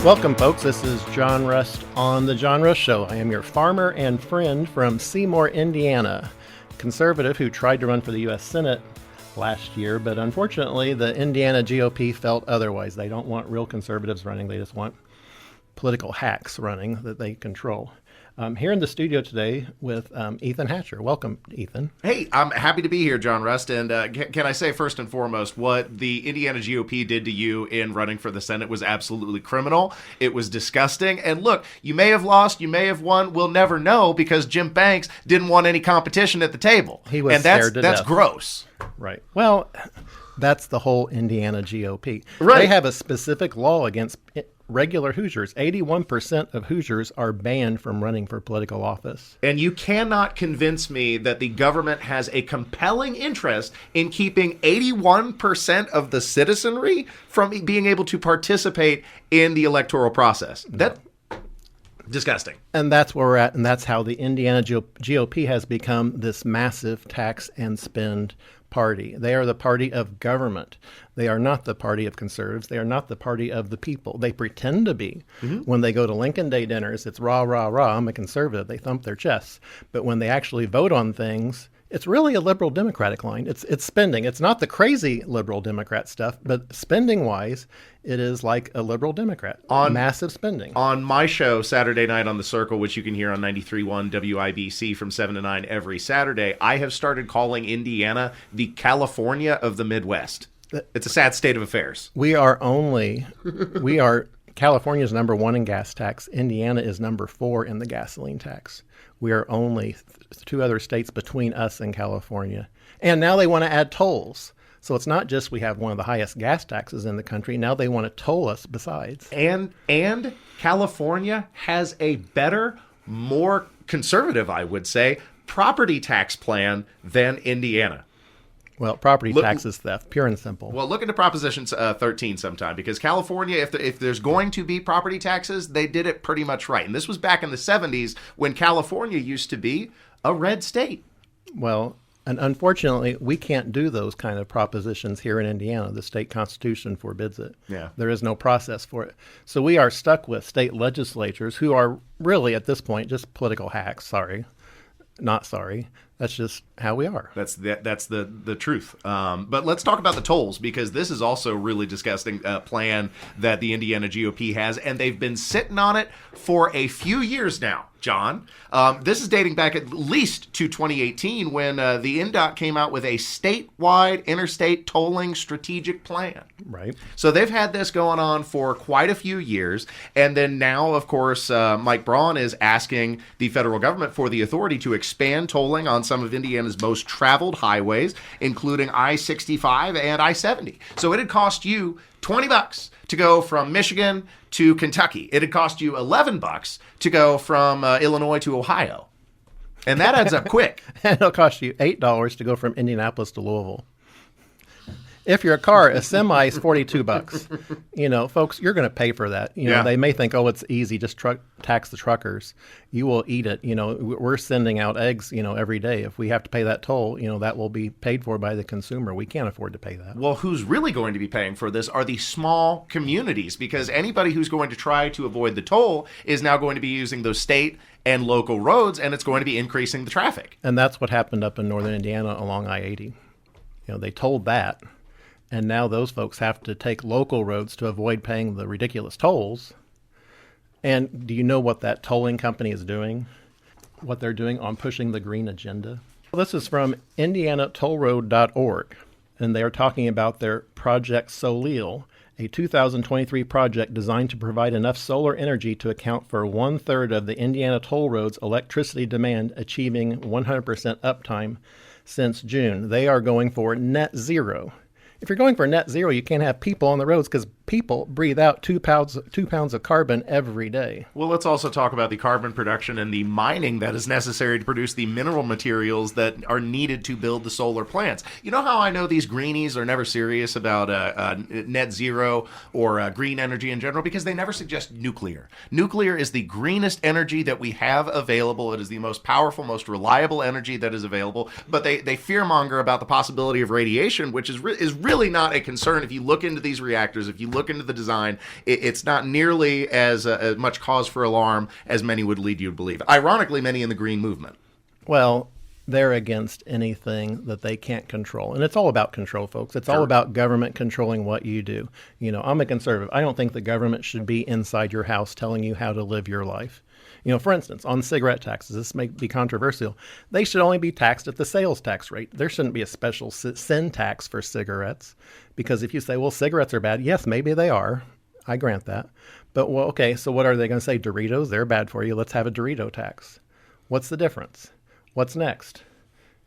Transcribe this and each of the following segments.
Welcome, folks. This is John Rust on The John Rust Show. I am your farmer and friend from Seymour, Indiana, conservative who tried to run for the U.S. Senate last year, but unfortunately the Indiana GOP felt otherwise. They don't want real conservatives running. They just want political hacks running that they control. Here in the studio today with Ethan Hatcher. Welcome, Ethan. Hey, I'm happy to be here, John Rust. And can I say first and foremost, what the Indiana GOP did to you in running for the Senate was absolutely criminal. It was disgusting. And look, you may have lost, you may have won. We'll never know because Jim Banks didn't want any competition at the table. He was scared to death. That's gross. Right. Well, that's the whole Indiana GOP. Right. They have a specific law against regular Hoosiers. 81% of Hoosiers are banned from running for political office. And you cannot convince me that the government has a compelling interest in keeping 81% of the citizenry from being able to participate in the electoral process. That's disgusting. And that's where we're at, and that's how the Indiana GOP has become this massive tax and spend party. They are the party of government. They are not the party of conservatives. They are not the party of the people. They pretend to be. When they go to Lincoln Day dinners, it's rah, rah, rah, I'm a conservative. They thump their chests. But when they actually vote on things, it's really a liberal Democratic line. It's spending. It's not the crazy liberal Democrat stuff, but spending-wise, it is like a liberal Democrat. Massive spending. On my show, Saturday Night on the Circle, which you can hear on 93.1 WIBC from 7 to 9 every Saturday, I have started calling Indiana the California of the Midwest. It's a sad state of affairs. California is number one in gas tax. Indiana is number 4 in the gasoline tax. We are only 2 other states between us and California. And now they want to add tolls. So it's not just we have one of the highest gas taxes in the country. Now they want to toll us besides. And California has a better, more conservative, I would say, property tax plan than Indiana. Well, property tax is theft, pure and simple. Well, look into Proposition 13 sometime, because California, if there's going to be property taxes, they did it pretty much right. And this was back in the 70s when California used to be a red state. Well, and unfortunately, we can't do those kind of propositions here in Indiana. The state constitution forbids it. Yeah. There is no process for it. So we are stuck with state legislatures who are really, at this point, just political hacks. Sorry. Not sorry. That's just how we are. That's the truth. But let's talk about the tolls, because this is also a really disgusting plan that the Indiana GOP has, and they've been sitting on it for a few years now, John. This is dating back at least to 2018 when the INDOT came out with a statewide interstate tolling strategic plan. Right. So they've had this going on for quite a few years. And then now, of course, Mike Braun is asking the federal government for the authority to expand tolling on some of Indiana's most traveled highways, including I-65 and I-70. So it'd cost you $20 to go from Michigan to Kentucky. It'd cost you $11 to go from Illinois to Ohio. And that adds up quick. And it'll cost you $8 to go from Indianapolis to Louisville. If you're a car, a semi is $42. You know, folks, you're going to pay for that. You know, They may think, oh, it's easy, just tax the truckers. You will eat it. You know, we're sending out eggs, every day. If we have to pay that toll, that will be paid for by the consumer. We can't afford to pay that. Well, who's really going to be paying for this are the small communities, because anybody who's going to try to avoid the toll is now going to be using those state and local roads, and it's going to be increasing the traffic. And that's what happened up in northern Indiana along I-80. They told that. And now those folks have to take local roads to avoid paying the ridiculous tolls. And do you know what that tolling company is doing? What they're doing on pushing the green agenda? This is from IndianaTollRoad.org, and they are talking about their Project Solil, a 2023 project designed to provide enough solar energy to account for 1/3 of the Indiana toll road's electricity demand, achieving 100% uptime since June. They are going for net zero. If you're going for net zero, you can't have people on the roads because people breathe out 2 pounds of carbon every day. Well, let's also talk about the carbon production and the mining that is necessary to produce the mineral materials that are needed to build the solar plants. You know how I know these greenies are never serious about net zero or green energy in general? Because they never suggest nuclear. Nuclear is the greenest energy that we have available. It is the most powerful, most reliable energy that is available. But they fearmonger about the possibility of radiation, which is really not a concern if you look into these reactors, if you look into the design, it's not nearly as much cause for alarm as many would lead you to believe. Ironically, many in the Green movement. Well, they're against anything that they can't control. And it's all about control, folks. It's all about government controlling what you do. You know, I'm a conservative. I don't think the government should be inside your house telling you how to live your life. You know, for instance, on cigarette taxes, this may be controversial. They should only be taxed at the sales tax rate. There shouldn't be a special sin tax for cigarettes. Because if you say, well, cigarettes are bad, yes, maybe they are. I grant that. But, well, okay, so what are they going to say? Doritos, they're bad for you. Let's have a Dorito tax. What's the difference? What's next?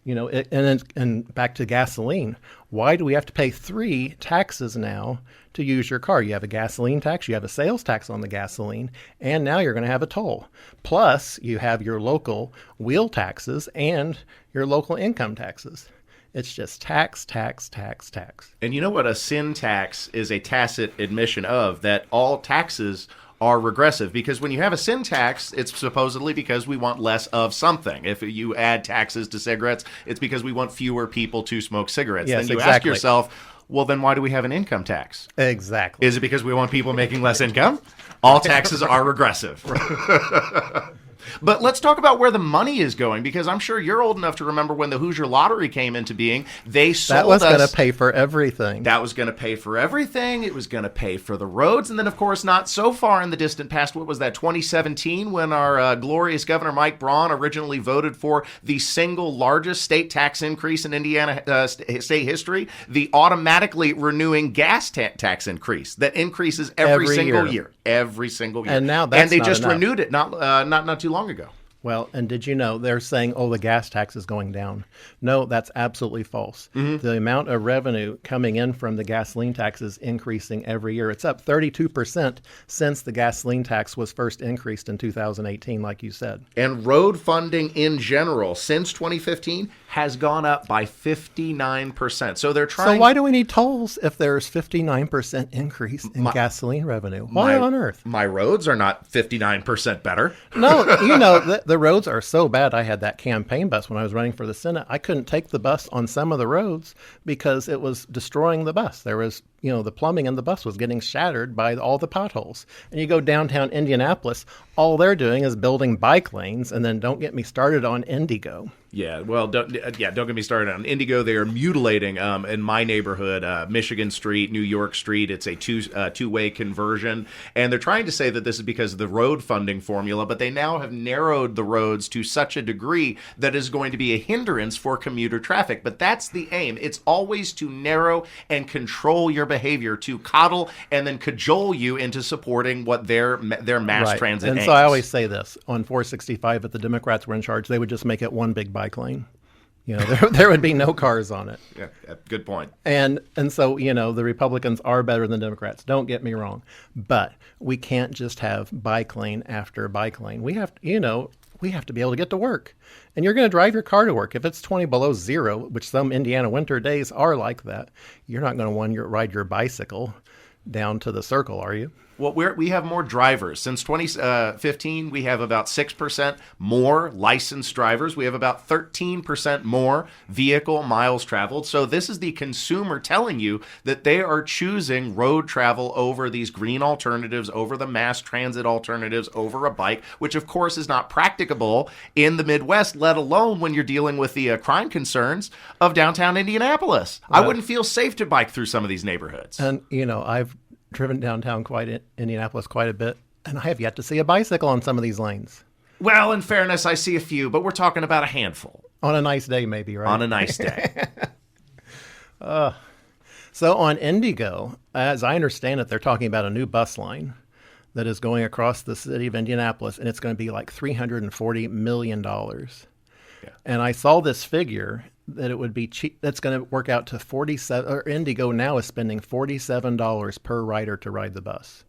You know, and back to gasoline. Why do we have to pay 3 taxes now to use your car? You have a gasoline tax, you have a sales tax on the gasoline, and now you're going to have a toll. Plus, you have your local wheel taxes and your local income taxes. It's just tax, tax, tax, tax. And you know what a sin tax is? A tacit admission of that all taxes are regressive, because when you have a sin tax, it's supposedly because we want less of something. If you add taxes to cigarettes, it's because we want fewer people to smoke cigarettes. Yes, then you exactly. ask yourself, well, then why do we have an income tax? Exactly. Is it because we want people making less income? All taxes are regressive. But let's talk about where the money is going, because I'm sure you're old enough to remember when the Hoosier Lottery came into being. They sold that was going to pay for everything. That was going to pay for everything. It was going to pay for the roads. And then, of course, not so far in the distant past, what was that, 2017, when our glorious Governor Mike Braun originally voted for the single largest state tax increase in Indiana state history, the automatically renewing gas tax increase that increases every single year. Every single year. And now that's they not just enough. renewed it not too long ago. Well, and did you know they're saying, oh, the gas tax is going down? No, that's absolutely false. Mm-hmm. The amount of revenue coming in from the gasoline tax is increasing every year. It's up 32% since the gasoline tax was first increased in 2018, like you said. And road funding in general, since 2015, has gone up by 59%. So they're trying... So why do we need tolls if there's 59% increase in gasoline revenue? Why on earth? My roads are not 59% better. No, you know, the roads are so bad. I had that campaign bus when I was running for the Senate. I couldn't take the bus on some of the roads because it was destroying the bus. There was, you know, the plumbing in the bus was getting shattered by all the potholes. And you go downtown Indianapolis, all they're doing is building bike lanes. And then don't get me started on Indigo. Yeah, well, don't get me started on Indigo. They are mutilating in my neighborhood, Michigan Street, New York Street. It's a two-way conversion, and they're trying to say that this is because of the road funding formula, but they now have narrowed the roads to such a degree that is going to be a hindrance for commuter traffic. But that's the aim. It's always to narrow and control your behavior, to coddle and then cajole you into supporting what their mass transit aims. And so I always say this, on 465, if the Democrats were in charge, they would just make it one big bike lane. You know, there would be no cars on it. Yeah, good point. And so, you know, the Republicans are better than Democrats. Don't get me wrong. But we can't just have bike lane after bike lane. We have to be able to get to work. And you're going to drive your car to work. If it's 20 below zero, which some Indiana winter days are like that, you're not going to want to ride your bicycle down to the circle, are you? Well, we have more drivers. Since 2015, we have about 6% more licensed drivers. We have about 13% more vehicle miles traveled. So this is the consumer telling you that they are choosing road travel over these green alternatives, over the mass transit alternatives, over a bike, which of course is not practicable in the Midwest, let alone when you're dealing with the crime concerns of downtown Indianapolis. I wouldn't feel safe to bike through some of these neighborhoods. And, you know, I've driven downtown Indianapolis quite a bit, and I have yet to see a bicycle on some of these lanes. Well, in fairness, I see a few, but we're talking about a handful. On a nice day, maybe, right? On a nice day. So on Indigo, as I understand it, they're talking about a new bus line that is going across the city of Indianapolis, and it's going to be like $340 million. Yeah. And I saw this figure that it would be cheap. That's going to work out to Indigo now is spending $47 per rider to ride the bus.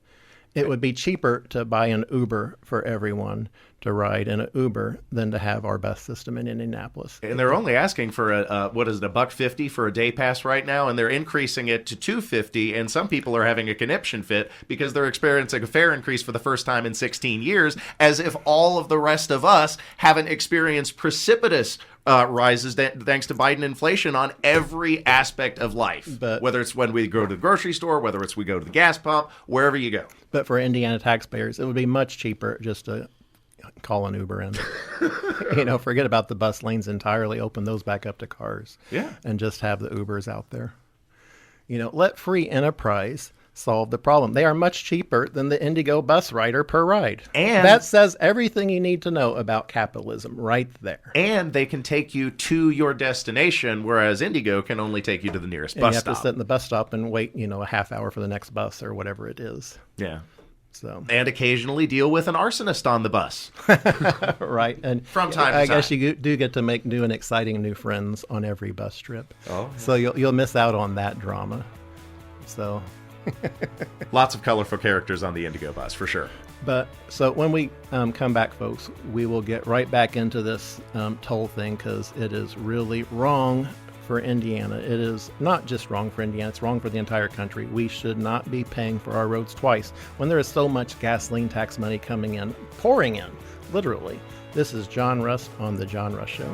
It would be cheaper to buy an Uber for everyone to ride in an Uber than to have our bus system in Indianapolis. And they're only asking for $1.50 for a day pass right now, and they're increasing it to $2.50. And some people are having a conniption fit because they're experiencing a fare increase for the first time in 16 years, as if all of the rest of us haven't experienced precipitous rises thanks to Biden inflation on every aspect of life. But whether it's when we go to the grocery store, whether it's we go to the gas pump, wherever you go. But for Indiana taxpayers, it would be much cheaper just to call an Uber in. Forget about the bus lanes entirely. Open those back up to cars. Yeah. And just have the Ubers out there. Let free enterprise solve the problem. They are much cheaper than the Indigo bus rider per ride. And that says everything you need to know about capitalism right there. And they can take you to your destination, whereas Indigo can only take you to the nearest bus stop. You have to sit in the bus stop and wait, a half hour for the next bus or whatever it is. Yeah. So. And occasionally deal with an arsonist on the bus. Right. And from time to time. I guess you do get to make new and exciting new friends on every bus trip. Oh. Yeah. So you'll miss out on that drama. So. Lots of colorful characters on the Indigo bus, for sure. But so when we come back, folks, we will get right back into this toll thing because it is really wrong for Indiana. It is not just wrong for Indiana, it's wrong for the entire country. We should not be paying for our roads twice when there is so much gasoline tax money coming in, pouring in, literally. This is John Rust on The John Rust Show.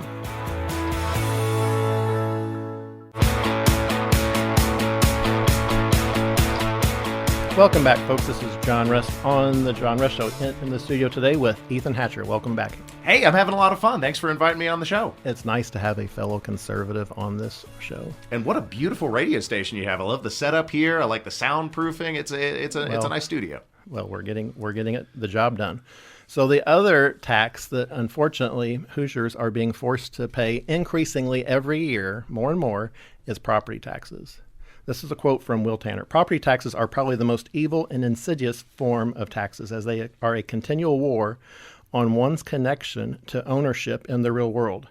Welcome back, folks. This is John Rust on The John Rust Show in the studio today with Ethan Hatcher. Welcome back. Hey, I'm having a lot of fun. Thanks for inviting me on the show. It's nice to have a fellow conservative on this show. And what a beautiful radio station you have. I love the setup here. I like the soundproofing. It's a nice studio. Well, we're getting the job done. So the other tax that unfortunately Hoosiers are being forced to pay increasingly every year, more and more, is property taxes. This is a quote from Will Tanner. Property taxes are probably the most evil and insidious form of taxes, as they are a continual war on one's connection to ownership in the real world.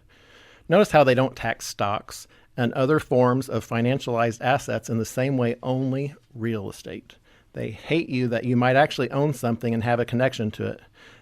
Notice how they don't tax stocks and other forms of financialized assets in the same way only real estate. They hate you that you might actually own something and have a connection to it.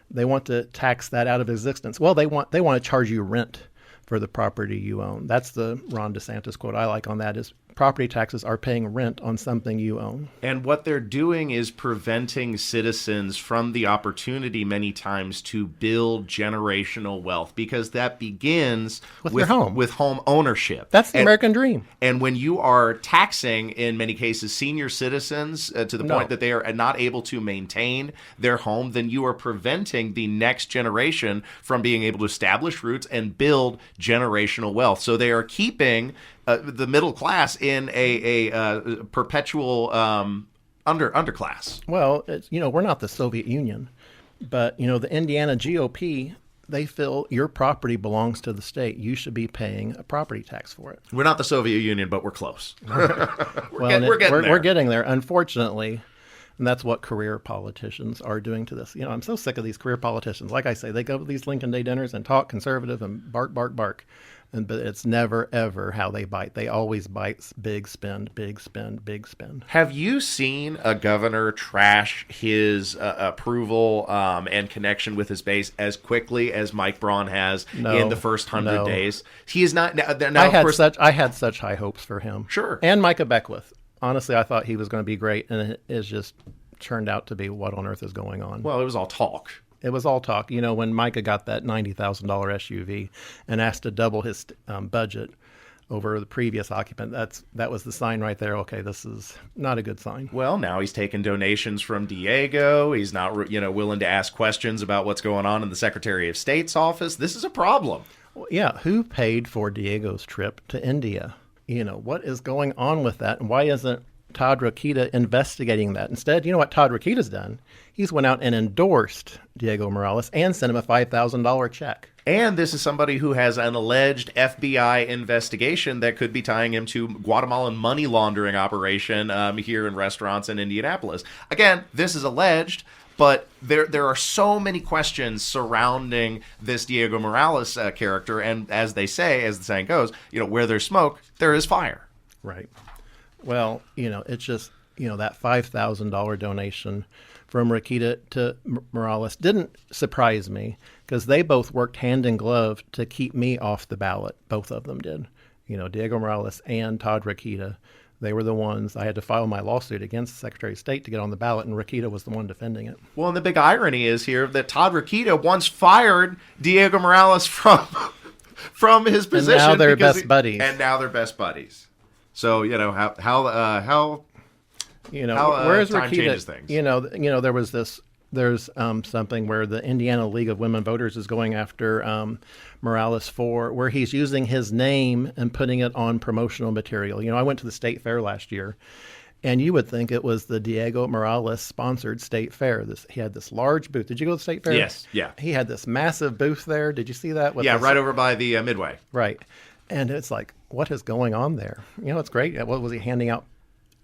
They want to tax that out of existence. Well, they want to charge you rent for the property you own. That's the Ron DeSantis quote I like on that is property taxes are paying rent on something you own. And what they're doing is preventing citizens from the opportunity many times to build generational wealth, because that begins with your home. With home ownership. That's the American dream. And when you are taxing, in many cases, senior citizens to the point that they are not able to maintain their home, then you are preventing the next generation from being able to establish roots and build generational wealth. So they are keeping the middle class in a perpetual underclass. Well, we're not the Soviet Union, but the Indiana GOP, they feel your property belongs to the state. You should be paying a property tax for it. We're not the Soviet Union, but we're close. We're getting there, unfortunately. And that's what career politicians are doing to this. I'm so sick of these career politicians. Like I say, they go to these Lincoln Day dinners and talk conservative and bark, bark, bark. But it's never, ever how they bite. They always bite big spend, big spend, big spend. Have you seen a governor trash his approval and connection with his base as quickly as Mike Braun has in the first 100 days? He is not. Now, I had such high hopes for him. Sure. And Micah Beckwith. Honestly, I thought he was going to be great, and it has just turned out to be what on earth is going on. Well, it was all talk. It was all talk. When Micah got that $90,000 SUV and asked to double his budget over the previous occupant, that was the sign right there. Okay, this is not a good sign. Well, now he's taking donations from Diego. He's not, willing to ask questions about what's going on in the Secretary of State's office. This is a problem. Well, yeah, who paid for Diego's trip to India? What is going on with that? And why isn't Todd Rokita investigating that? Instead, you know what Todd Rokita's done? He's went out and endorsed Diego Morales and sent him a $5,000 check. And this is somebody who has an alleged FBI investigation that could be tying him to Guatemalan money laundering operation here in restaurants in Indianapolis. Again, this is alleged, but there are so many questions surrounding this Diego Morales character. And as the saying goes, where there's smoke, there is fire. Right. Well, it's just that $5,000 donation from Rakita to Morales didn't surprise me because they both worked hand in glove to keep me off the ballot. Both of them did. Diego Morales and Todd Rakita. They were the ones. I had to file my lawsuit against the Secretary of State to get on the ballot, and Rakita was the one defending it. Well, and the big irony is here that Todd Rakita once fired Diego Morales from his position. And now they're best buddies. And now they're best buddies. So, how where's time Rakita? changes things. There was this. There's something where the Indiana League of Women Voters is going after Morales for where he's using his name and putting it on promotional material. I went to the state fair last year, and you would think it was the Diego Morales sponsored state fair. He had this large booth. Did you go to the state fair? Yes. Yeah. He had this massive booth there. Did you see that? Right over by the Midway. Right. And it's like, what is going on there? It's great. What was he handing out?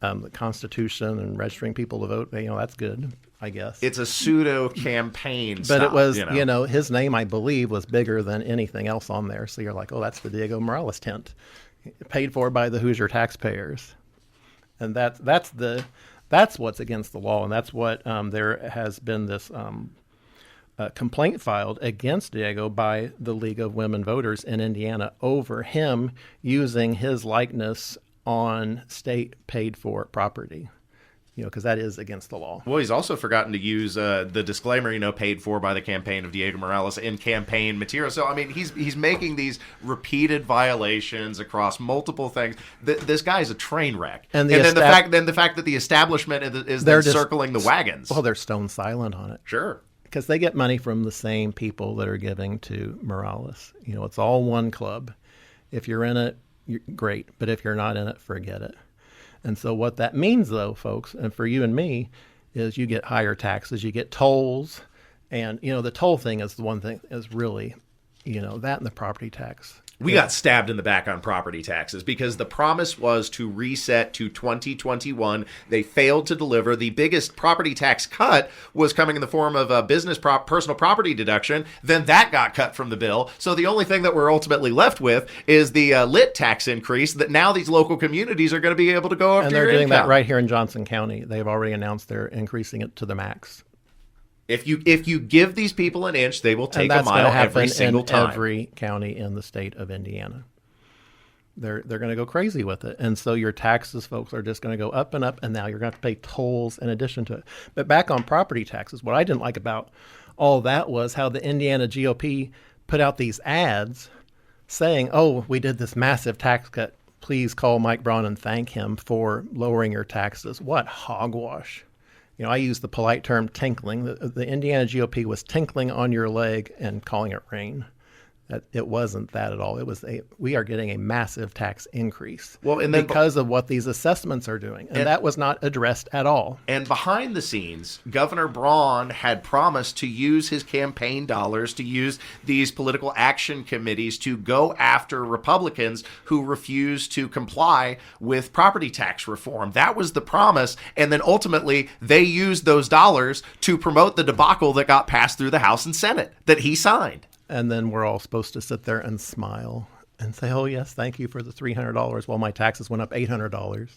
The Constitution and registering people to vote. That's good, I guess. It's a pseudo campaign, but it was, his name, I believe, was bigger than anything else on there. So you're like, oh, that's the Diego Morales tent, paid for by the Hoosier taxpayers, and that's what's against the law, and that's what there has been this complaint filed against Diego by the League of Women Voters in Indiana over him using his likeness on state paid for property, because that is against the law. Well, he's also forgotten to use the disclaimer, paid for by the campaign of Diego Morales in campaign material. So, I mean, he's making these repeated violations across multiple things. This guy's a train wreck. And then the fact that the establishment is then circling the wagons. Well, they're stone silent on it. Sure. Because they get money from the same people that are giving to Morales. It's all one club. If you're in it, you're great, but if you're not in it, forget it. And so what that means, though, folks, and for you and me, is you get higher taxes, you get tolls, and the toll thing is the one thing is really, that and the property tax. We got stabbed in the back on property taxes because the promise was to reset to 2021. They failed to deliver. The biggest property tax cut was coming in the form of a personal property deduction. Then that got cut from the bill. So the only thing that we're ultimately left with is the lit tax increase that now these local communities are going to be able to go after. And they're doing that right here in Johnson County. They've already announced they're increasing it to the max. If you give these people an inch, they will take a mile every single time. Every county in the state of Indiana, they're going to go crazy with it, and so your taxes, folks, are just going to go up and up. And now you're going to have to pay tolls in addition to it. But back on property taxes, what I didn't like about all that was how the Indiana GOP put out these ads saying, "Oh, we did this massive tax cut. Please call Mike Braun and thank him for lowering your taxes." What hogwash! I use the polite term tinkling. The Indiana GOP was tinkling on your leg and calling it rain. It wasn't that at all. We are getting a massive tax increase because of what these assessments are doing. And that was not addressed at all. And behind the scenes, Governor Braun had promised to use his campaign dollars, to use these political action committees to go after Republicans who refuse to comply with property tax reform. That was the promise. And then ultimately, they used those dollars to promote the debacle that got passed through the House and Senate that he signed. And then we're all supposed to sit there and smile and say, oh, yes, thank you for the $300 while my taxes went up $800.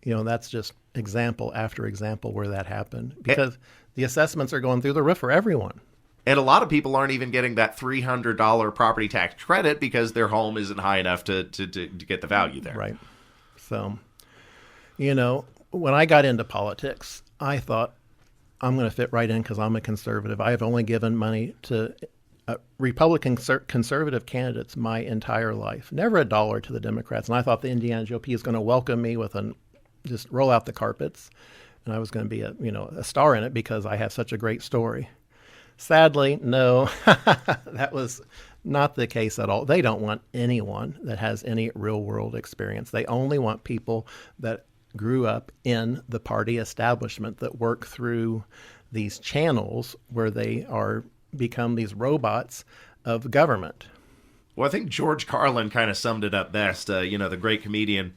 That's just example after example where that happened because the assessments are going through the roof for everyone. And a lot of people aren't even getting that $300 property tax credit because their home isn't high enough to get the value there. Right. So, when I got into politics, I thought I'm going to fit right in because I'm a conservative. I have only given money to Republican conservative candidates my entire life, never a dollar to the Democrats. And I thought the Indiana GOP is going to welcome me with just roll out the carpets, and I was going to be a star in it because I have such a great story. Sadly, no, that was not the case at all. They don't want anyone that has any real world experience. They only want people that grew up in the party establishment that work through these channels where they are become these robots of government. Well, I think George Carlin kind of summed it up best, the great comedian,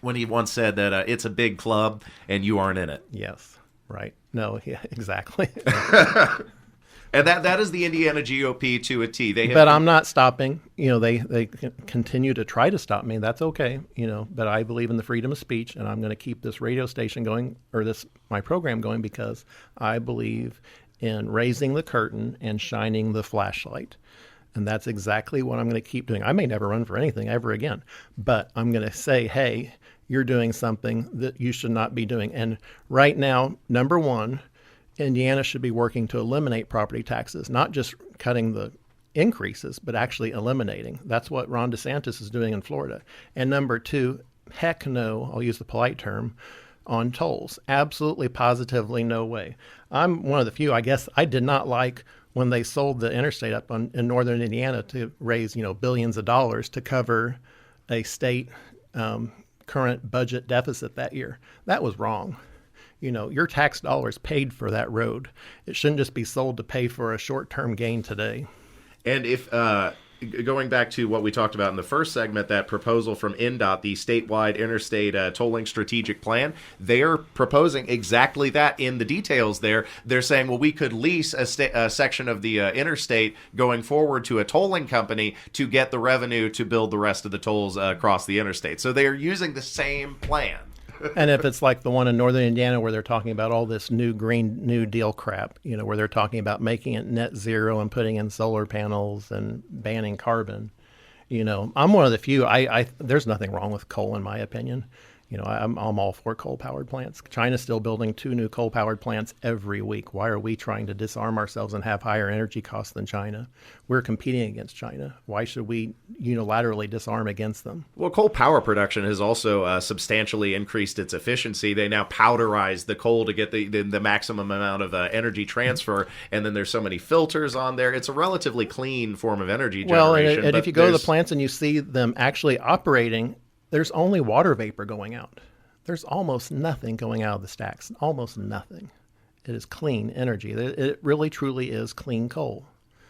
when he once said that it's a big club and you aren't in it. Yes, right. No, yeah, exactly. And that is the Indiana GOP to a T. But I'm not stopping. They continue to try to stop me. That's okay. But I believe in the freedom of speech, and I'm going to keep this radio station going, or my program going, because I believe in raising the curtain and shining the flashlight. And that's exactly what I'm going to keep doing. I may never run for anything ever again, but I'm going to say, hey, you're doing something that you should not be doing. And right now, number one, Indiana should be working to eliminate property taxes, not just cutting the increases, but actually eliminating. That's what Ron DeSantis is doing in Florida. And number two, heck no, I'll use the polite term, on tolls. Absolutely, positively, no way. I'm one of the few, I guess, I did not like when they sold the interstate up in northern Indiana to raise, billions of dollars to cover a state current budget deficit that year. That was wrong. Your tax dollars paid for that road. It shouldn't just be sold to pay for a short-term gain today. And if going back to what we talked about in the first segment, that proposal from INDOT, the statewide interstate tolling strategic plan, they're proposing exactly that in the details there. They're saying, well, we could lease a section of the interstate going forward to a tolling company to get the revenue to build the rest of the tolls across the interstate. So they are using the same plan. And if it's like the one in northern Indiana where they're talking about all this new Green New Deal crap, where they're talking about making it net zero and putting in solar panels and banning carbon, I'm one of the few. There's nothing wrong with coal, in my opinion. I'm all for coal-powered plants. China's still building 2 new coal-powered plants every week. Why are we trying to disarm ourselves and have higher energy costs than China? We're competing against China. Why should we unilaterally disarm against them? Well, coal power production has also substantially increased its efficiency. They now powderize the coal to get the maximum amount of energy transfer, and then there's so many filters on there. It's a relatively clean form of energy generation. Well, and if you go to the plants and you see them actually operating, there's only water vapor going out. There's almost nothing going out of the stacks. Almost nothing. It is clean energy. It really, truly is clean coal.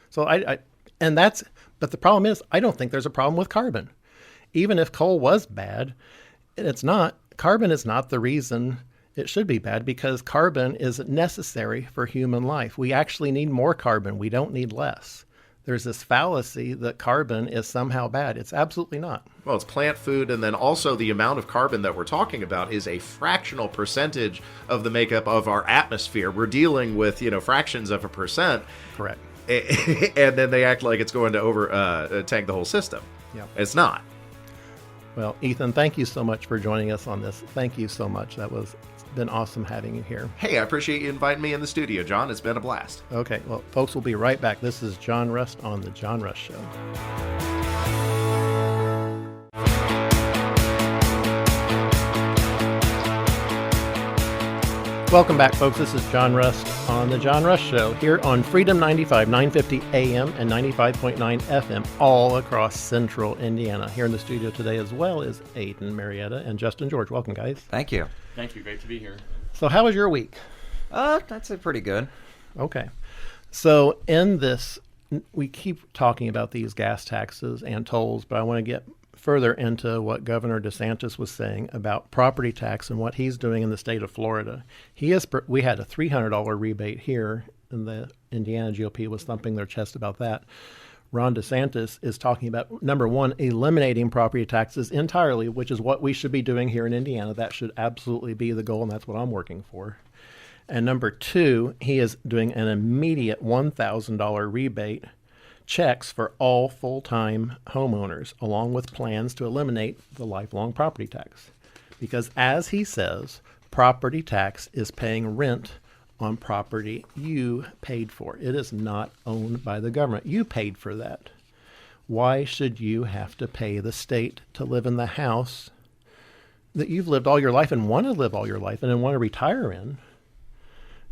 So but the problem is, I don't think there's a problem with carbon. Even if coal was bad, it's not. Carbon is not the reason it should be bad, because carbon is necessary for human life. We actually need more carbon. We don't need less. There's this fallacy that carbon is somehow bad. It's absolutely not. Well, it's plant food, and then also the amount of carbon that we're talking about is a fractional percentage of the makeup of our atmosphere. We're dealing with, fractions of a percent. Correct. And then they act like it's going to tank the whole system. Yeah. It's not. Well, Ethan, thank you so much for joining us on this. Thank you so much. It's been awesome having you here. Hey, I appreciate you inviting me in the studio, John. It's been a blast. Okay, well, folks, we'll be right back. This is John Rust on The John Rust Show. Welcome back, folks. This is John Rust on The John Rust Show here on Freedom 95, 950 AM and 95.9 FM all across central Indiana. Here in the studio today as well is Aiden Marietta and Justin George. Welcome, guys. Thank you. Thank you. Great to be here. So how was your week? That's pretty good. Okay. So in this, we keep talking about these gas taxes and tolls, but I want to get further into what Governor DeSantis was saying about property tax and what he's doing in the state of Florida. We had a $300 rebate here, and the Indiana GOP was thumping their chest about that. Ron DeSantis is talking about, number one, eliminating property taxes entirely, which is what we should be doing here in Indiana. That should absolutely be the goal, and that's what I'm working for. And number two, he is doing an immediate $1,000 rebate checks for all full-time homeowners, along with plans to eliminate the lifelong property tax. Because as he says, property tax is paying rent on property you paid for. It is not owned by the government. You paid for that. Why should you have to pay the state to live in the house that you've lived all your life and want to live all your life and then want to retire in?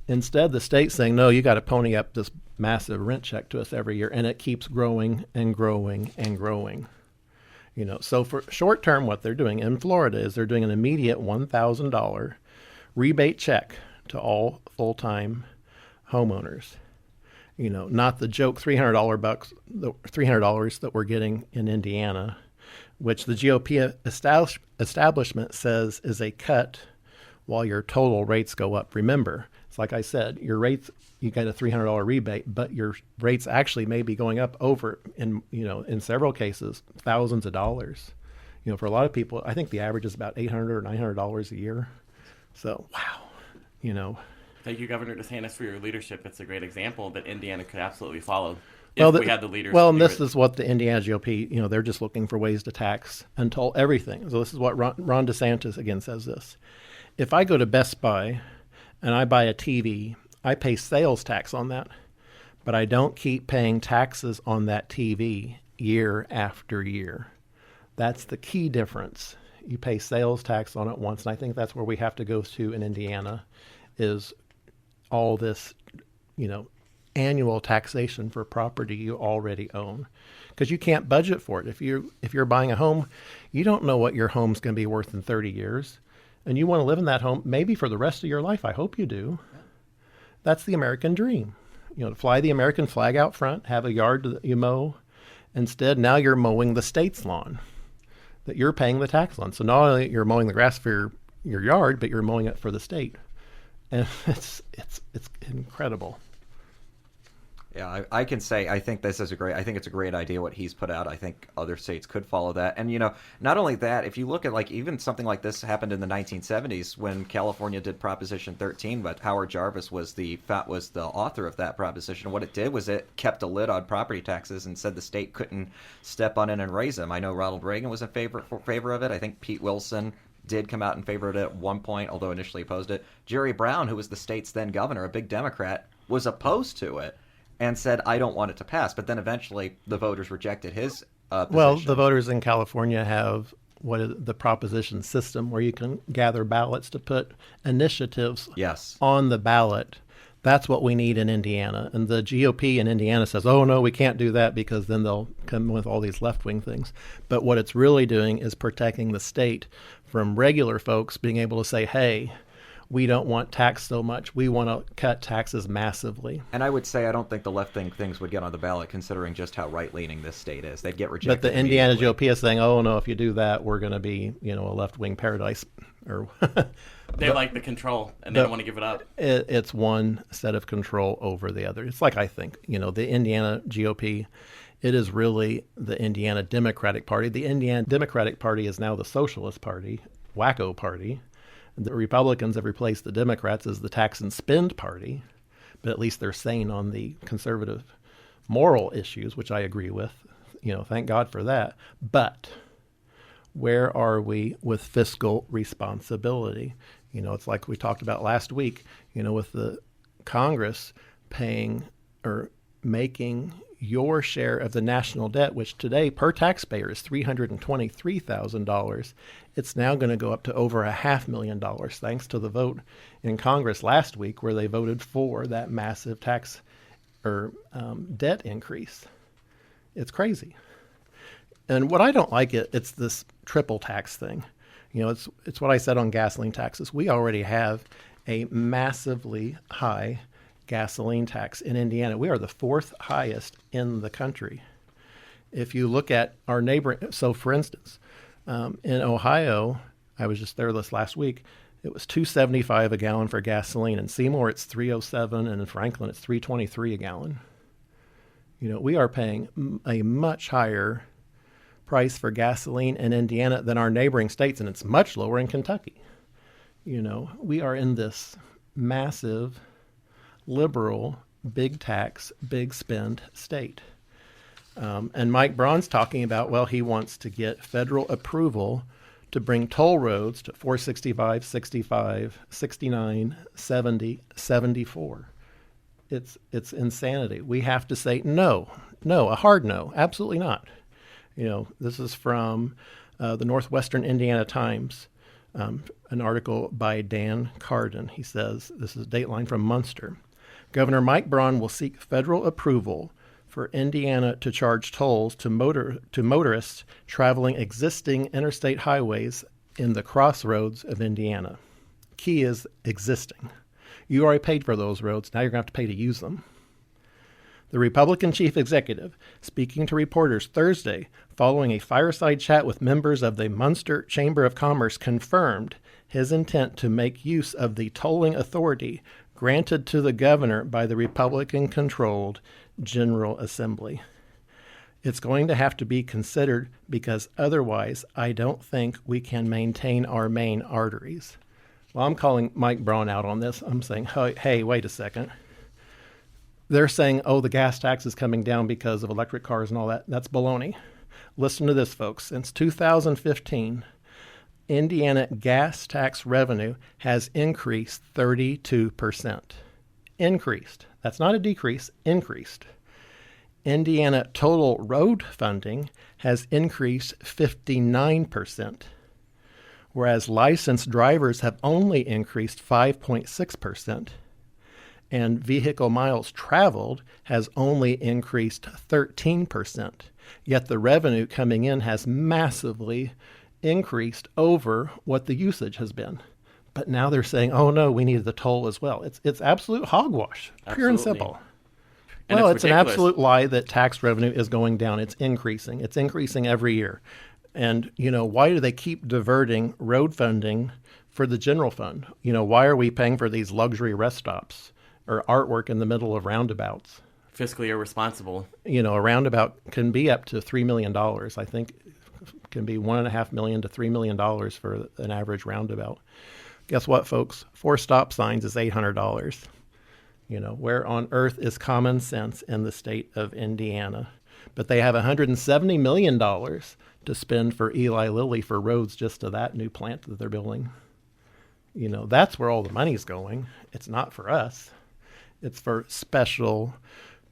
Instead, the state's saying, no, you got to pony up this massive rent check to us every year, and it keeps growing and growing and growing. So for short term, what they're doing in Florida is they're doing an immediate $1,000 rebate check to all full-time homeowners. Not the joke $300 that we're getting in Indiana, which the GOP establishment says is a cut while your total rates go up. Remember, It's like I said, your rates, you get a $300 rebate, but your rates actually may be going up over in several cases, thousands of dollars. For a lot of people, I think the average is about $800 or $900 a year. So, wow, Thank you, Governor DeSantis, for your leadership. It's a great example that Indiana could absolutely follow Well, if we had the leaders. Well, to and do this it. is what the Indiana GOP, they're just looking for ways to tax and toll everything. So this is what Ron DeSantis again says this. If I go to Best Buy and I buy a TV, I pay sales tax on that, but I don't keep paying taxes on that TV year after year. That's the key difference. You pay sales tax on it once, and I think that's where we have to go to in Indiana is all this, annual taxation for property you already own, because you can't budget for it. If you're buying a home, you don't know what your home's going to be worth in 30 years, and you want to live in that home maybe for the rest of your life. I hope you do. That's the American dream. To fly the American flag out front, have a yard that you mow. Instead, now you're mowing the state's lawn that you're paying the tax on. So not only you're mowing the grass for your yard, but you're mowing it for the state, and it's incredible. Yeah, I can say I think it's a great idea what he's put out. I think other states could follow that. And, not only that, if you look at even something like this happened in the 1970s when California did Proposition 13, but Howard Jarvis was the author of that proposition. What it did was it kept a lid on property taxes and said the state couldn't step on in and raise them. I know Ronald Reagan was in favor of it. I think Pete Wilson did come out in favor of it at one point, although initially opposed it. Jerry Brown, who was the state's then governor, a big Democrat, was opposed to it and said, I don't want it to pass. But then eventually the voters rejected his position. Well, the voters in California have the proposition system where you can gather ballots to put initiatives on the ballot. That's what we need in Indiana. And the GOP in Indiana says, oh, no, we can't do that because then they'll come with all these left-wing things. But what it's really doing is protecting the state from regular folks being able to say, hey, we don't want tax so much. We want to cut taxes massively. And I would say I don't think the left-wing things would get on the ballot considering just how right-leaning this state is. They'd get rejected. But the Indiana GOP is saying, oh, no, if you do that, we're going to be, a left-wing paradise. Or They like the control, and they don't want to give it up. It's one set of control over the other. It's like I think, the Indiana GOP, it is really the Indiana Democratic Party. The Indiana Democratic Party is now the Socialist Party, wacko party. The Republicans have replaced the Democrats as the tax and spend party, but at least they're sane on the conservative moral issues, which I agree with. Thank God for that. But where are we with fiscal responsibility? It's like we talked about last week, with the Congress paying or making your share of the national debt, which today per taxpayer is $323,000. It's now going to go up to over $500,000 thanks to the vote in Congress last week where they voted for that massive tax or debt increase. It's crazy. And what I don't like it's this triple tax thing. It's what I said on gasoline taxes. We already have a massively high gasoline tax in Indiana. We are the fourth highest in the country. If you look at our neighbor, so for instance, in Ohio, I was just there this last week, it was $2.75 a gallon for gasoline. In Seymour, it's $3.07, and in Franklin, it's $3.23 a gallon. We are paying a much higher price for gasoline in Indiana than our neighboring states, and it's much lower in Kentucky. We are in this massive liberal, big tax, big spend state. And Mike Braun's talking about, he wants to get federal approval to bring toll roads to 465, 65, 69, 70, 74. It's insanity. We have to say no, a hard no, absolutely not. This is from the Northwestern Indiana Times, an article by Dan Carden. He says, this is a dateline from Munster. Governor Mike Braun will seek federal approval for Indiana to charge tolls to motorists traveling existing interstate highways in the crossroads of Indiana. Key is existing. You already paid for those roads. Now you're going to have to pay to use them. The Republican chief executive, speaking to reporters Thursday following a fireside chat with members of the Munster Chamber of Commerce, confirmed his intent to make use of the tolling authority granted to the governor by the Republican-controlled General Assembly. It's going to have to be considered because otherwise I don't think we can maintain our main arteries. Well, I'm calling Mike Braun out on this. I'm saying, hey, wait a second. They're saying, oh, the gas tax is coming down because of electric cars and all that. That's baloney. Listen to this, folks. Since 2015, Indiana gas tax revenue has increased 32%. Increased. That's not a decrease, increased. Indiana total road funding has increased 59%, whereas licensed drivers have only increased 5.6%, and vehicle miles traveled has only increased 13%. Yet the revenue coming in has massively increased over what the usage has been. But now they're saying, oh no, we need the toll as well. It's absolute hogwash, pure and simple. And Well, it's an ridiculous. absolute lie that tax revenue is going down. It's increasing. It's increasing every year. And, why do they keep diverting road funding for the general fund? Why are we paying for these luxury rest stops or artwork in the middle of roundabouts? Fiscally irresponsible. A roundabout can be up to $3 million. I think it can be $1.5 million to $3 million for an average roundabout. Guess what, folks? 4 stop signs is $800. Where on earth is common sense in the state of Indiana? But they have $170 million to spend for Eli Lilly for roads just to that new plant that they're building. That's where all the money's going. It's not for us. It's for special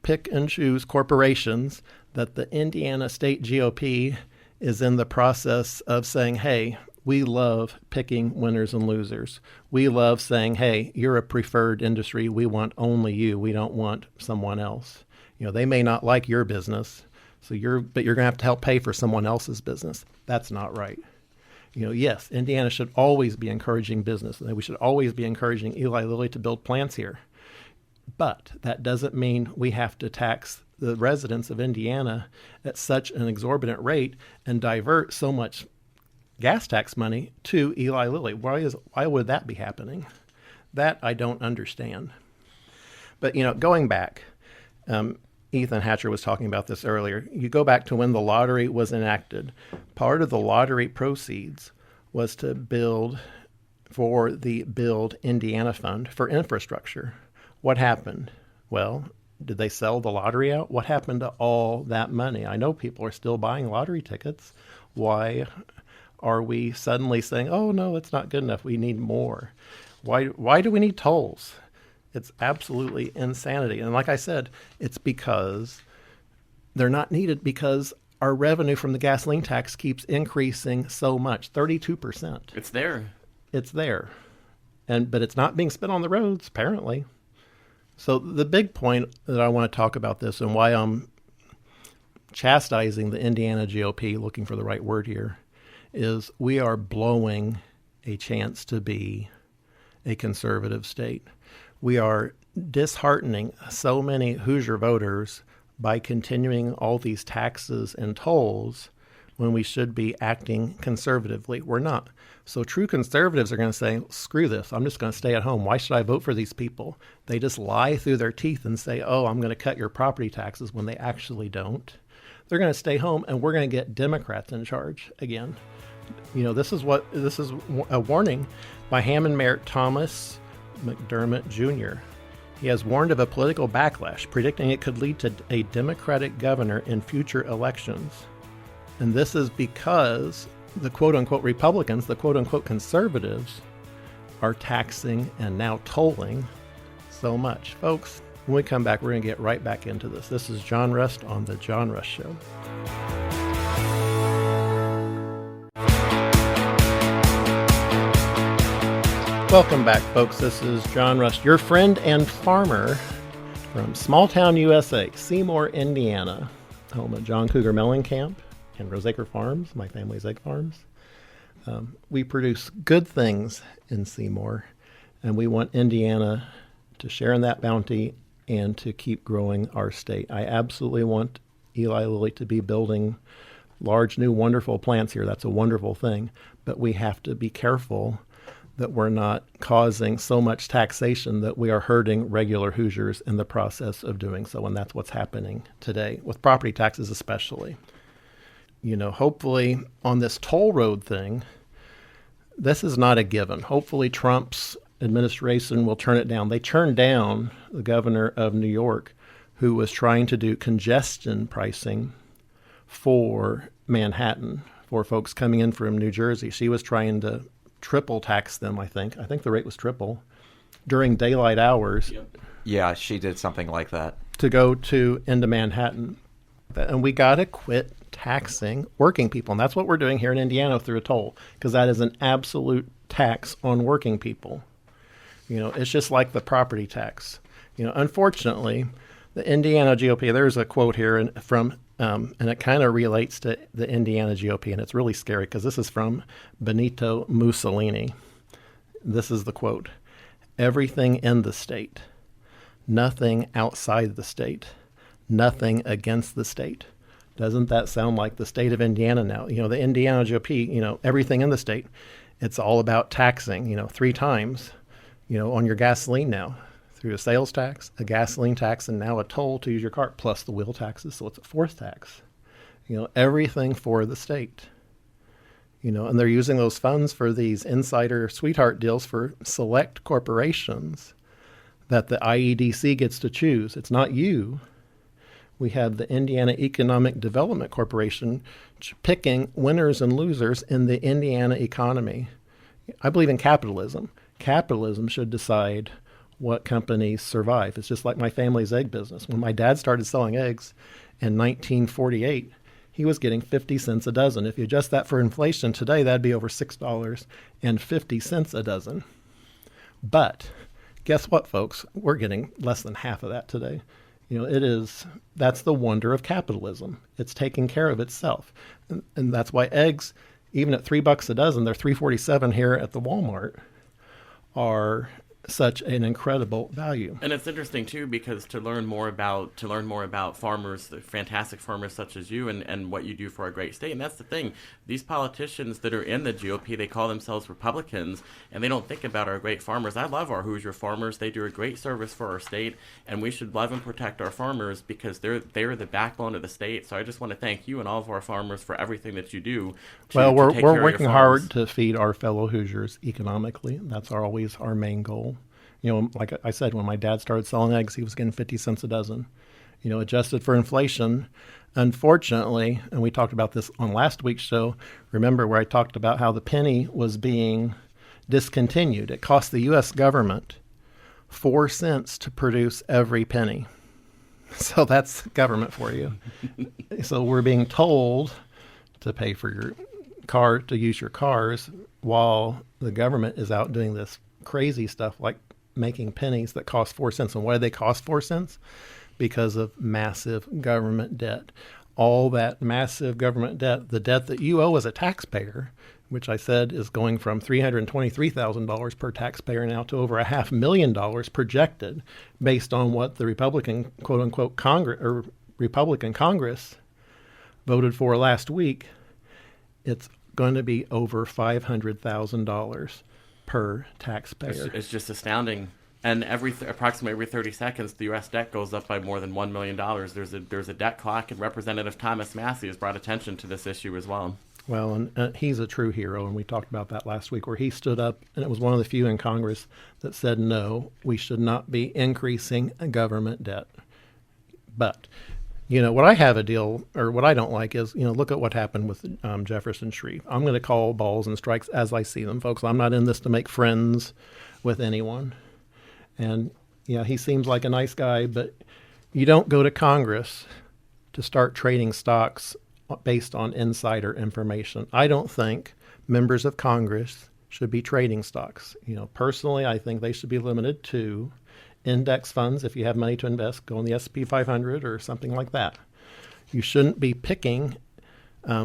pick and choose corporations that the Indiana State GOP is in the process of saying, hey, we love picking winners and losers. We love saying, hey, you're a preferred industry. We want only you. We don't want someone else. They may not like your business, but you're going to have to help pay for someone else's business. That's not right. Yes, Indiana should always be encouraging business. We should always be encouraging Eli Lilly to build plants here. But that doesn't mean we have to tax the residents of Indiana at such an exorbitant rate and divert so much gas tax money to Eli Lilly. Why would that be happening? That I don't understand. But, going back, Ethan Hatcher was talking about this earlier. You go back to when the lottery was enacted. Part of the lottery proceeds was to build for the Build Indiana Fund for infrastructure. What happened? Well, did they sell the lottery out? What happened to all that money? I know people are still buying lottery tickets. Why are we suddenly saying, oh, no, it's not good enough. We need more. Why do we need tolls? It's absolutely insanity. And like I said, it's because they're not needed because our revenue from the gasoline tax keeps increasing so much, 32%. It's there. It's there. But it's not being spent on the roads, apparently. So the big point that I want to talk about this and why I'm chastising the Indiana GOP, looking for the right word here, is we are blowing a chance to be a conservative state. We are disheartening so many Hoosier voters by continuing all these taxes and tolls when we should be acting conservatively. We're not. So true conservatives are going to say, screw this, I'm just going to stay at home. Why should I vote for these people? They just lie through their teeth and say, oh, I'm going to cut your property taxes when they actually don't. They're going to stay home and we're going to get Democrats in charge again. This is a warning by Hammond Mayor Thomas McDermott Jr. He has warned of a political backlash, predicting it could lead to a Democratic governor in future elections. And this is because the quote-unquote Republicans, the quote-unquote conservatives, are taxing and now tolling so much. Folks, when we come back, we're going to get right back into this. This is John Rust on The John Rust Show. Welcome back, folks. This is John Rust, your friend and farmer from small town USA, Seymour, Indiana, home of John Cougar Mellencamp and Roseacre Farms, my family's egg farms. We produce good things in Seymour, and we want Indiana to share in that bounty and to keep growing our state. I absolutely want Eli Lilly to be building large, new, wonderful plants here. That's a wonderful thing, but we have to be careful that we're not causing so much taxation that we are hurting regular Hoosiers in the process of doing so. And that's what's happening today, with property taxes especially. Hopefully on this toll road thing, this is not a given. Hopefully Trump's administration will turn it down. They turned down the governor of New York, who was trying to do congestion pricing for Manhattan, for folks coming in from New Jersey. She was trying to triple tax them, I think. I think the rate was triple during daylight hours. Yep. Yeah, she did something like that. To go into Manhattan. And we got to quit taxing working people. And that's what we're doing here in Indiana through a toll, because that is an absolute tax on working people. It's just like the property tax. Unfortunately, the Indiana GOP, there's a quote here from and it kind of relates to the Indiana GOP, and it's really scary because this is from Benito Mussolini. This is the quote: "Everything in the state, nothing outside the state, nothing against the state." Doesn't that sound like the state of Indiana now? The Indiana GOP, everything in the state, it's all about taxing, 3 times, on your gasoline now. Through a sales tax, a gasoline tax, and now a toll to use your car, plus the wheel taxes. So it's a 4th tax. Everything for the state. And they're using those funds for these insider sweetheart deals for select corporations that the IEDC gets to choose. It's not you. We have the Indiana Economic Development Corporation picking winners and losers in the Indiana economy. I believe in capitalism. Capitalism should decide what companies survive. It's just like my family's egg business. When my dad started selling eggs in 1948, he was getting 50 cents a dozen. If you adjust that for inflation today, that'd be over $6.50 a dozen. But guess what, folks? We're getting less than half of that today. That's the wonder of capitalism. It's taking care of itself. And that's why eggs, even at $3 a dozen, they're $3.47 here at the Walmart, are such an incredible value. And it's interesting too, because to learn more about farmers, the fantastic farmers such as you, and what you do for our great state. And that's the thing, these politicians that are in the GOP, they call themselves Republicans, and they don't think about our great farmers. I love our Hoosier farmers. They do a great service for our state, and we should love and protect our farmers because they're the backbone of the state. So I just want to thank you and all of our farmers for everything that you do. We're working hard to feed our fellow Hoosiers economically. That's always our main goal. Like I said, when my dad started selling eggs, he was getting 50 cents a dozen. Adjusted for inflation, unfortunately, and we talked about this on last week's show, remember where I talked about how the penny was being discontinued. It cost the U.S. government 4 cents to produce every penny. So that's government for you. So we're being told to pay for your car, to use your cars, while the government is out doing this crazy stuff like making pennies that cost 4 cents. And why do they cost 4 cents? Because of massive government debt. All that massive government debt, the debt that you owe as a taxpayer, which I said is going from $323,000 per taxpayer now to over $500,000 projected, based on what the Republican quote unquote Republican Congress voted for last week. It's going to be over $500,000 per taxpayer. It's just astounding. And approximately every 30 seconds, the U.S. debt goes up by more than $1 million. There's a debt clock, and Representative Thomas Massey has brought attention to this issue as well. Well, and he's a true hero, and we talked about that last week, where he stood up, and it was one of the few in Congress that said, no, we should not be increasing government debt. But, what I have what I don't like is, look at what happened with Jefferson Shreve. I'm going to call balls and strikes as I see them, folks. I'm not in this to make friends with anyone. And, he seems like a nice guy, but you don't go to Congress to start trading stocks based on insider information. I don't think members of Congress should be trading stocks. Personally, I think they should be limited to index funds. If you have money to invest, go on the S&P 500 or something like that. You shouldn't be picking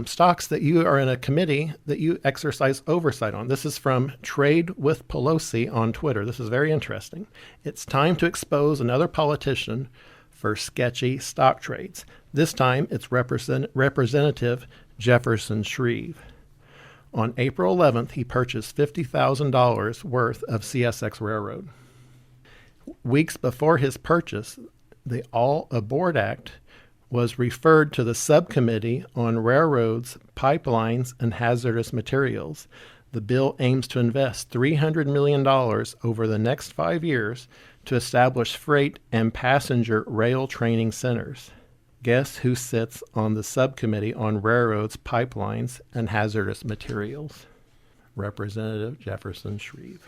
stocks that you are in a committee that you exercise oversight on. This is from Trade with Pelosi on Twitter. This is very interesting. It's time to expose another politician for sketchy stock trades. This time it's Representative Jefferson Shreve. On April 11th, he purchased $50,000 worth of CSX Railroad. Weeks before his purchase, the All Aboard Act was referred to the Subcommittee on Railroads, Pipelines, and Hazardous Materials. The bill aims to invest $300 million over the next 5 years to establish freight and passenger rail training centers. Guess who sits on the Subcommittee on Railroads, Pipelines, and Hazardous Materials? Representative Jefferson Shreve.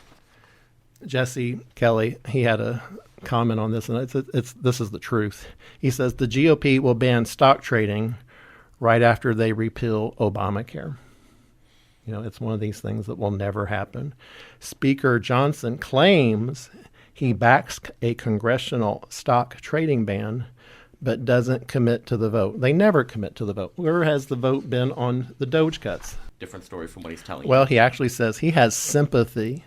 Jesse Kelly, he had a comment on this, and this is the truth. He says the GOP will ban stock trading right after they repeal Obamacare. You know, it's one of these things that will never happen. Speaker Johnson claims he backs a congressional stock trading ban, but doesn't commit to the vote. They never commit to the vote. Where has the vote been on the Doge cuts? Different story from what he's telling Well, you. he actually says he has sympathy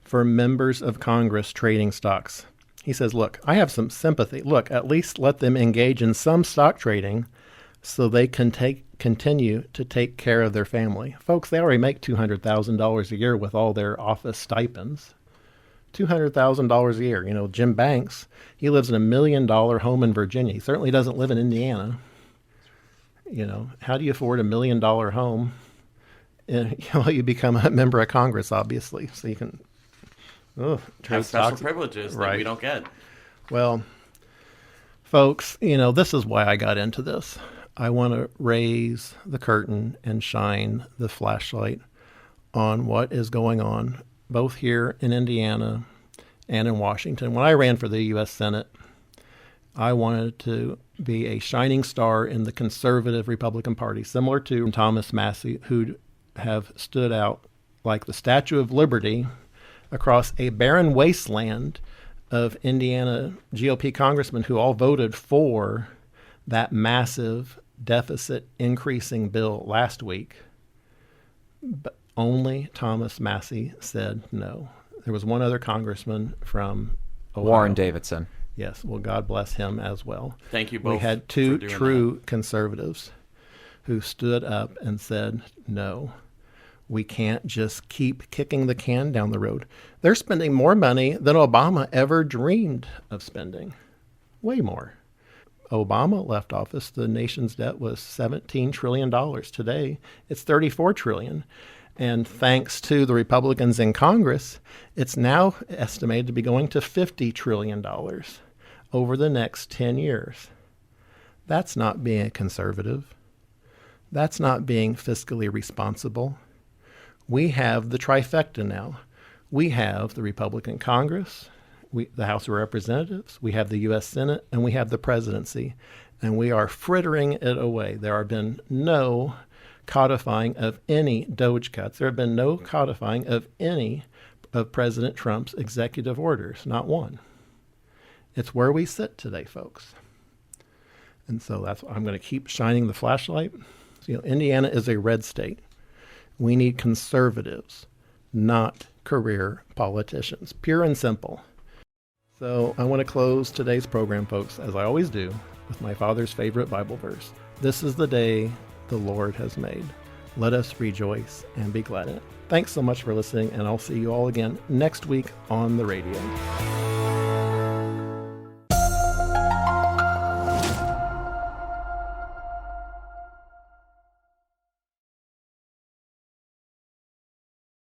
for members of Congress trading stocks. He says, look, I have some sympathy. Look, at least let them engage in some stock trading so they can continue to take care of their family. Folks, they already make $200,000 a year with all their office stipends. $200,000 a year. You know, Jim Banks, he lives in $1 million home in Virginia. He certainly doesn't live in Indiana. You know, how do you afford $1 million home? And, you become a member of Congress, obviously, so you can trade Have special stocks. privileges that Right. we don't get. Well, folks, this is why I got into this. I want to raise the curtain and shine the flashlight on what is going on both here in Indiana and in Washington. When I ran for the U.S. Senate, I wanted to be a shining star in the conservative Republican Party, similar to Thomas Massie, who have stood out like the Statue of Liberty across a barren wasteland of Indiana GOP congressmen who all voted for that massive deficit increasing bill last week. But only Thomas Massie said no. There was one other congressman from Ohio. Warren Davidson. Yes, well, God bless him as well. Thank you both. We had for two doing true conservatives who stood up and said, no, we can't just keep kicking the can down the road. They're spending more money than Obama ever dreamed of spending. Way more. Obama left office, the nation's debt was $17 trillion. Today, it's $34 trillion. And thanks to the Republicans in Congress, it's now estimated to be going to $50 trillion over the next 10 years. That's not being a conservative. That's not being fiscally responsible. We have the trifecta now. We have the Republican Congress, the House of Representatives, we have the U.S. Senate, and we have the presidency. And we are frittering it away. There have been no codifying of any Doge cuts. There have been no codifying of any of President Trump's executive orders, not one. It's where we sit today, folks. And so that's why I'm going to keep shining the flashlight. So, Indiana is a red state. We need conservatives, not career politicians, pure and simple. So I want to close today's program, folks, as I always do, with my father's favorite Bible verse. This is the day the Lord has made. Let us rejoice and be glad in it. Thanks so much for listening, and I'll see you all again next week on the radio.